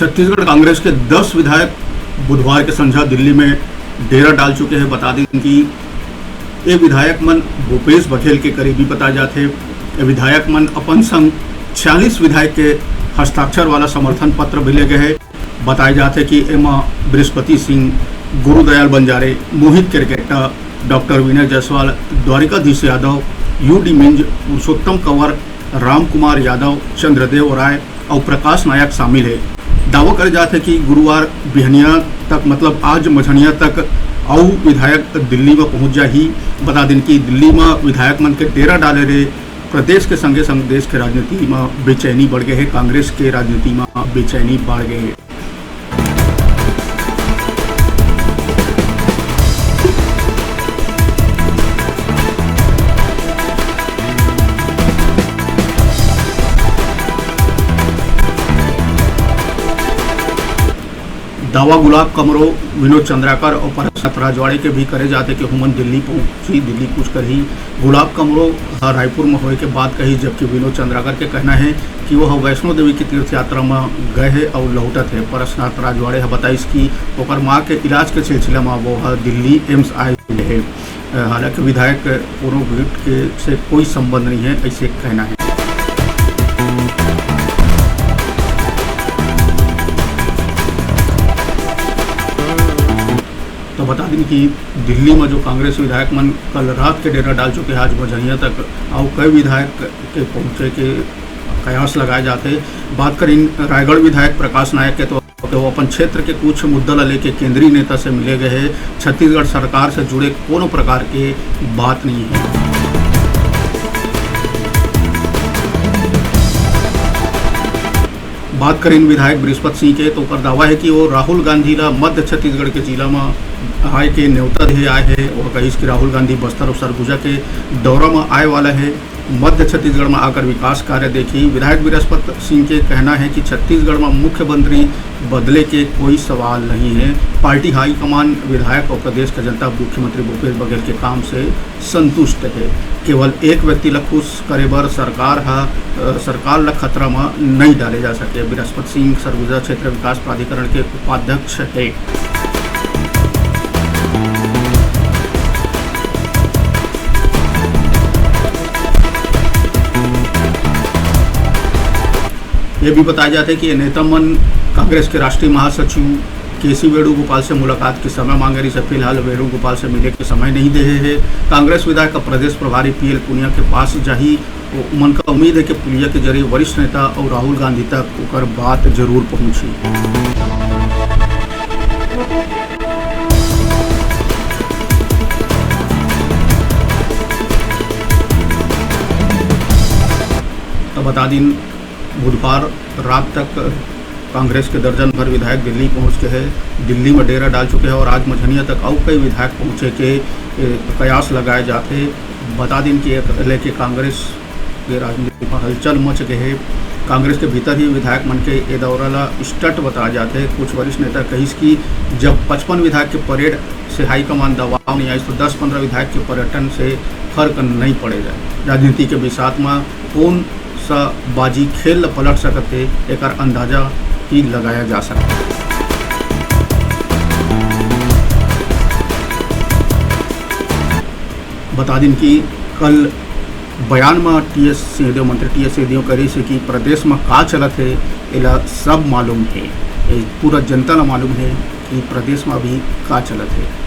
छत्तीसगढ़ कांग्रेस के 10 विधायक बुधवार के संध्या दिल्ली में डेरा डाल चुके हैं। बता दें कि ये विधायक मन भूपेश बघेल के करीबी बताए जाते हैं। ये विधायक मन अपन संग 46 विधायक के हस्ताक्षर वाला समर्थन पत्र भी ले गए हैं। बताए जाते हैं कि एमा बृहस्पति सिंह, गुरुदयाल बंजारे, मोहित केरकेट्टा, डॉक्टर विनय जायसवाल, द्वारिकाधीश यादव, यूडी मिंज, पुरुषोत्तम कंवर, राम कुमार यादव, चंद्रदेव राय और प्रकाश नायक शामिल है। दावा करे जाते कि गुरुवार बिहनिया तक मतलब आज मझनिया तक और विधायक दिल्ली में पहुंच जाही। बता दें कि दिल्ली में विधायक मन के डेरा डाले रहे प्रदेश के संगे संग देश के राजनीति में बेचैनी बढ़ गए है। कांग्रेस के राजनीति में बेचैनी बढ़ गए है। दावा गुलाब कमरो, विनोद चंद्राकर और परसनाथ राजवाड़े के भी करे जाते कि हुमन दिल्ली पहुंची, दिल्ली कुछ कर ही। गुलाब कमरो रायपुर में होने के बाद कही, जबकि विनोद चंद्राकर के कहना है कि वह वैष्णो देवी की तीर्थ यात्रा में गए हैं और लौटत है। परसनाथ राजवाड़े बताइस कि ओकर माँ के इलाज के सिलसिला में वो दिल्ली एम्स आए है। हालांकि विधायक कोनो भीड़ के से कोई संबंध नहीं है, ऐसे कहना है। तो बता दें कि दिल्ली में जो कांग्रेस विधायक मन कल रात के डेरा डाल चुके हैं, आज मझनिया तक और कई विधायक के पहुंचे के कयास लगाए जाते। बात करें रायगढ़ विधायक प्रकाश नायक के, तो वो अपन क्षेत्र के कुछ मुद्दा ला लेके केंद्रीय नेता से मिले गए हैं। छत्तीसगढ़ सरकार से जुड़े कोनो प्रकार के बात नहीं है। बात करें विधायक बृहस्पति सिंह के, तो दावा है कि वो राहुल गांधी ला मध्य छत्तीसगढ़ के जिला में आए के न्योता दे आए हैं और कही कि राहुल गांधी बस्तर और सरगुजा के दौरा में आए वाला है। मध्य छत्तीसगढ़ में आकर विकास कार्य देखी। विधायक बृहस्पति सिंह के कहना है कि छत्तीसगढ़ में मुख्यमंत्री बदले के कोई सवाल नहीं है। पार्टी हाईकमान विधायक और प्रदेश का जनता मुख्यमंत्री भूपेश बघेल के काम से संतुष्ट है। केवल एक व्यक्ति ला खुश करे बर सरकार ला खतरा में नहीं डाले जा सके। बृहस्पति सिंह सरगुजा क्षेत्र विकास प्राधिकरण के उपाध्यक्ष है। ये भी बताया जाता है कि ये नेता मन कांग्रेस के राष्ट्रीय महासचिव केसी वेणुगोपाल से मुलाकात के समय मांगे रही से फिलहाल वेणुगोपाल से मिले के समय नहीं दे है। कांग्रेस विधायक का प्रदेश प्रभारी पीएल पुनिया के पास जाही। मन का उम्मीद है कि पुनिया के जरिए वरिष्ठ नेता और राहुल गांधी तक उकर बात जरूर पहुंची। तो बता दें बुधवार रात तक कांग्रेस के दर्जन भर विधायक दिल्ली पहुंच के हैं, दिल्ली में डेरा डाल चुके हैं और आज मझनिया तक और कई विधायक पहुंचे के कयास लगाए जाते। बता दें कि लेके कांग्रेस के राजनीति पर हलचल मच गए है। कांग्रेस के भीतर ही विधायक मन के ये दौरा ला स्टट बताए जाते हैं। कुछ वरिष्ठ नेता कहिस कि जब 55 विधायक के परेड से हाईकमान दबाव नहीं आई तो 10-15 विधायक के पर्यटन से फर्क नहीं पड़ेगा। राजनीति के बिसात में कौन सा बाजी खेल पलट सकते एक अंदाजा ही लगाया जा सकता है। बता दें कि कल बयान में टीएस सिंहदेव मंत्री टीएस सिंहदेव करे से कि प्रदेश में का चलत है एला सब मालूम है, पूरा जनता ला मालूम है कि प्रदेश में अभी का चलत है।